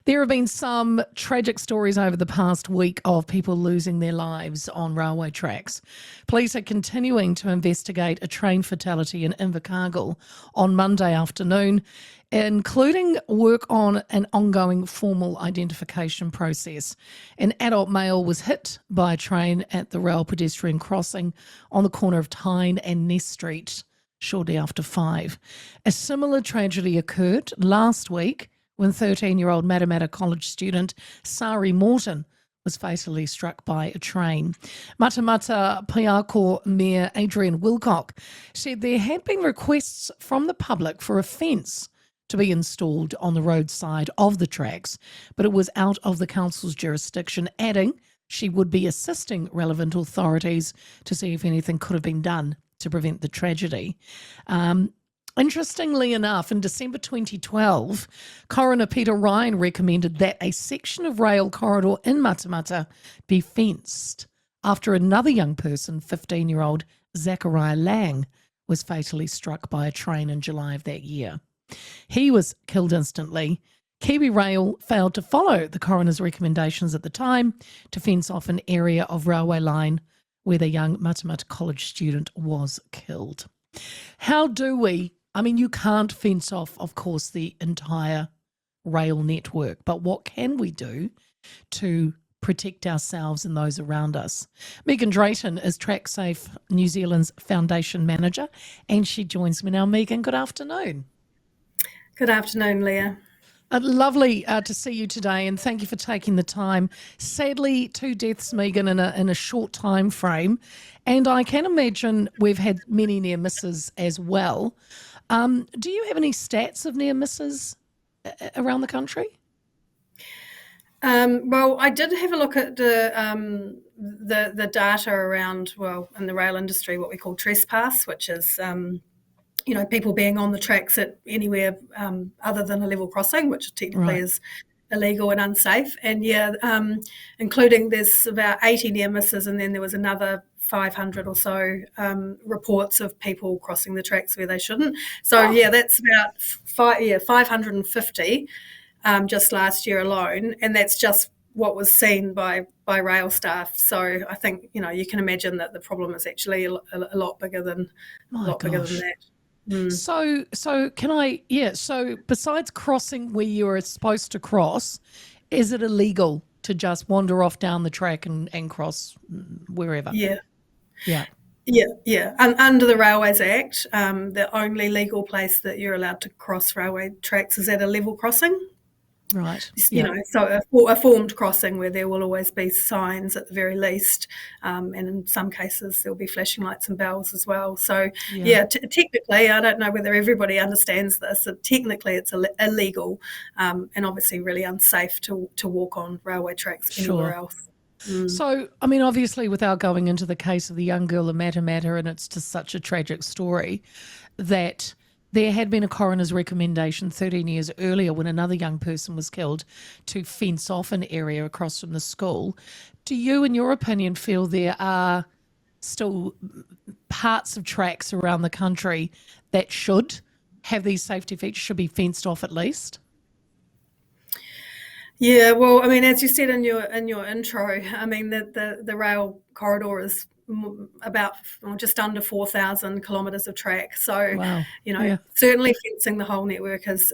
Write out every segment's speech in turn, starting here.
There have been some tragic stories over the past week of people losing their lives on railway tracks. Police are continuing to investigate a train fatality in Invercargill on Monday afternoon, including work on an ongoing formal identification process. An adult male was hit by a train at the rail pedestrian crossing on the corner of Tyne and Ness Street shortly after 5. A similar tragedy occurred last week when 13-year-old Matamata College student Sari Morton was fatally struck by a train. Matamata Piako Mayor Adrian Wilcock said there had been requests from the public for a fence to be installed on the roadside of the tracks, but it was out of the council's jurisdiction, adding she would be assisting relevant authorities to see if anything could have been done to prevent the tragedy. Interestingly enough, in December 2012, Coroner Peter Ryan recommended that a section of rail corridor in Matamata be fenced after another young person, 15-year-old Zachariah Lang, was fatally struck by a train in July of that year. He was killed instantly. Kiwi Rail failed to follow the coroner's recommendations at the time to fence off an area of railway line where the young Matamata College student was killed. How do we, you can't fence off, of course, the entire rail network, but what can we do to protect ourselves and those around us? Megan Drayton is TrackSAFE New Zealand's Foundation Manager, and she joins me now. Megan, good afternoon. Good afternoon, Leah. Lovely to see you today, and thank you for taking the time. Sadly, 2 deaths, Megan, in a short time frame, and I can imagine we've had many near misses as well. Do you have any stats of near misses around the country? Well, I did have a look at the data around, in the rail industry, what we call trespass, which is people being on the tracks at anywhere other than a level crossing, which technically is illegal and unsafe. And including there's about 80 near misses, and then there was another 500 or so reports of people crossing the tracks where they shouldn't. So that's about 550 just last year alone, and that's just what was seen by rail staff. So I think you can imagine that the problem is actually a lot bigger than that. So so besides crossing where you're supposed to cross, is it illegal to just wander off down the track and cross wherever? Yeah. Under the Railways Act, the only legal place that you're allowed to cross railway tracks is at a level crossing. Right. So a formed crossing where there will always be signs at the very least, and in some cases there'll be flashing lights and bells as well. So technically, I don't know whether everybody understands this. Technically, it's illegal, and obviously really unsafe to walk on railway tracks anywhere else. So, obviously, without going into the case of the young girl in Matamata, and it's just such a tragic story, that there had been a coroner's recommendation 13 years earlier when another young person was killed to fence off an area across from the school. Do you, in your opinion, feel there are still parts of tracks around the country that should have these safety features, should be fenced off at least? Yeah, well, as you said in your intro, the rail corridor is about just under 4,000 kilometres of track. So, certainly fencing the whole network is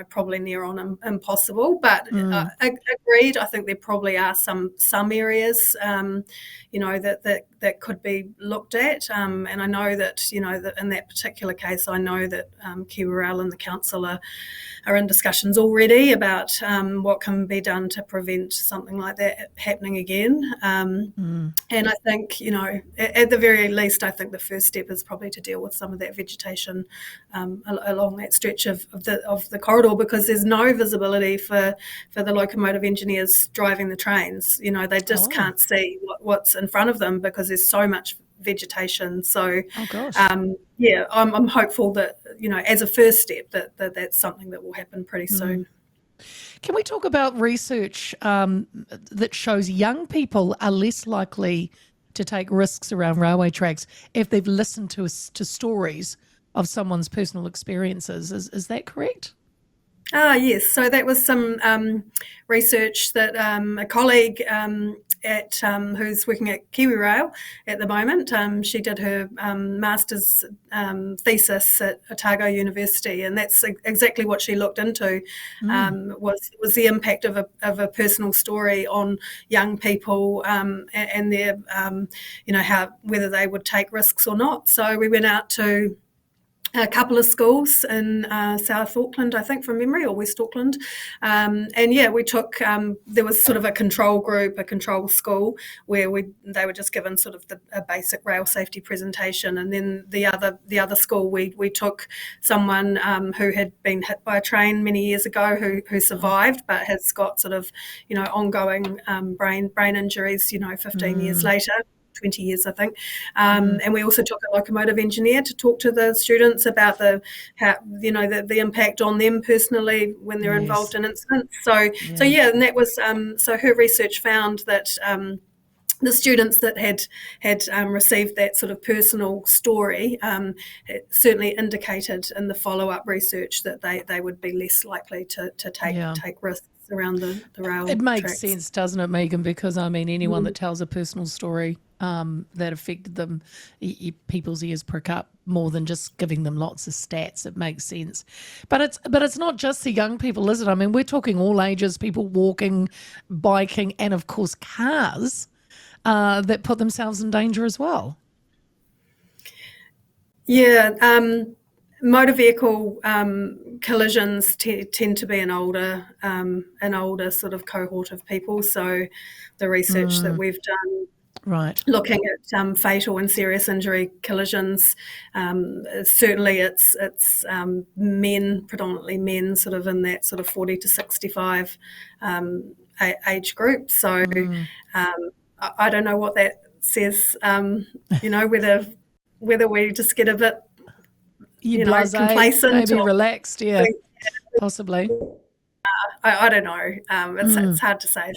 probably near on impossible. But agreed, I think there probably are some areas, that could be looked at. And I know that, that in that particular case, I know that Kiwi Rail and the council are in discussions already about what can be done to prevent something like that happening again. And I think, at the very least, I think the first step is probably to deal with some of that vegetation along that stretch of the corridor, because there's no visibility for the locomotive engineers driving the trains. They just can't see what's in front of them because there's so much vegetation. So, I'm hopeful that, as a first step, that's something that will happen pretty soon. Can we talk about research that shows young people are less likely to take risks around railway tracks if they've listened to stories of someone's personal experiences? Is that correct? Yes. So that was some research that a colleague at who's working at KiwiRail at the moment. She did her master's thesis at Otago University, and that's exactly what she looked into. Was the impact of a personal story on young people and their how whether they would take risks or not. So we went out to a couple of schools in South Auckland, I think, from memory, or West Auckland. We took, there was sort of a control group, a control school, where they were just given sort of a basic rail safety presentation. And then the other school, we took someone who had been hit by a train many years ago who survived, but has got sort of, ongoing brain injuries, 15 years later. 20 years, I think. And we also took a locomotive engineer to talk to the students about the impact on them personally when they're involved in incidents. And that was, so her research found that the students that had received that sort of personal story it certainly indicated in the follow-up research that they would be less likely to take risks around the rail. It makes tracks. sense, doesn't it, Megan? Because anyone that tells a personal story that affected them, people's ears prick up more than just giving them lots of stats. It makes sense, but it's not just the young people, is it? We're talking all ages, people walking, biking, and of course cars that put themselves in danger as well. Yeah. Motor vehicle collisions tend to be an older sort of cohort of people. So the research that we've done, right, looking at fatal and serious injury collisions, certainly it's men, predominantly men, sort of in that sort of 40 to 65 age group. So I don't know what that says. Whether we just get a bit complacent, maybe relaxed, possibly. I don't know. It's hard to say.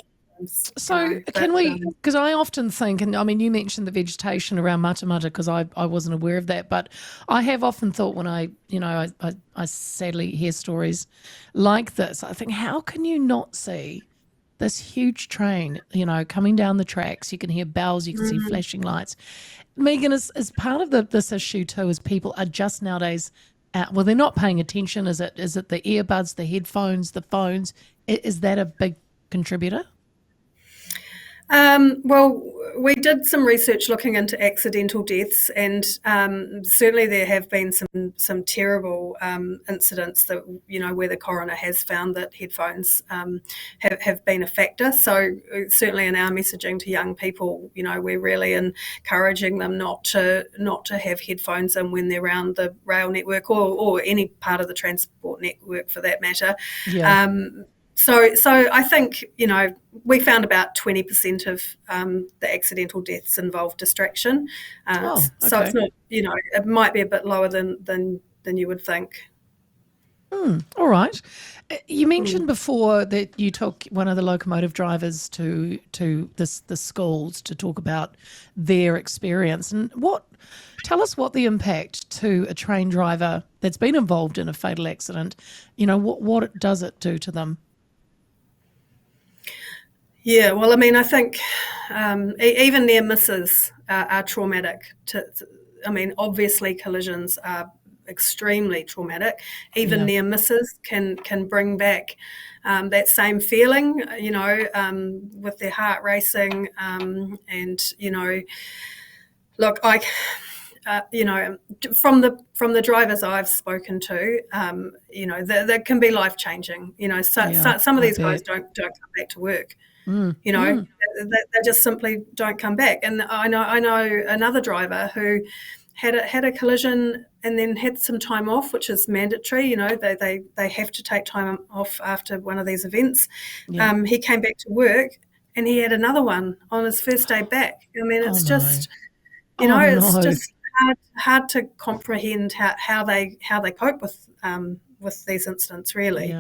So can we, because I often think, and you mentioned the vegetation around Matamata, because I wasn't aware of that, but I have often thought when I sadly hear stories like this, I think, how can you not see this huge train, coming down the tracks? You can hear bells, you can see flashing lights. Megan, is part of this issue too, is people are just nowadays, they're not paying attention. Is it the earbuds, the headphones, the phones? Is that a big contributor? Well, we did some research looking into accidental deaths, and certainly there have been some terrible incidents that where the coroner has found that headphones have been a factor. So certainly in our messaging to young people, we're really encouraging them not to have headphones in when they're around the rail network or any part of the transport network for that matter. Yeah. So I think, we found about 20% of the accidental deaths involve distraction. Okay. So it's not, it might be a bit lower than you would think. All right. You mentioned before that you took one of the locomotive drivers to the schools to talk about their experience. And tell us what the impact to a train driver that's been involved in a fatal accident, what does it do to them? Yeah, well, I think even near misses are traumatic. Obviously collisions are extremely traumatic. Even near misses can bring back that same feeling, with their heart racing. Look, from the drivers I've spoken to, that can be life changing. Some of these guys don't come back to work. They just simply don't come back. And I know another driver who had a collision and then had some time off, which is mandatory. They have to take time off after one of these events. He came back to work and he had another one on his first day back. It's just hard to comprehend how they cope with these incidents, really.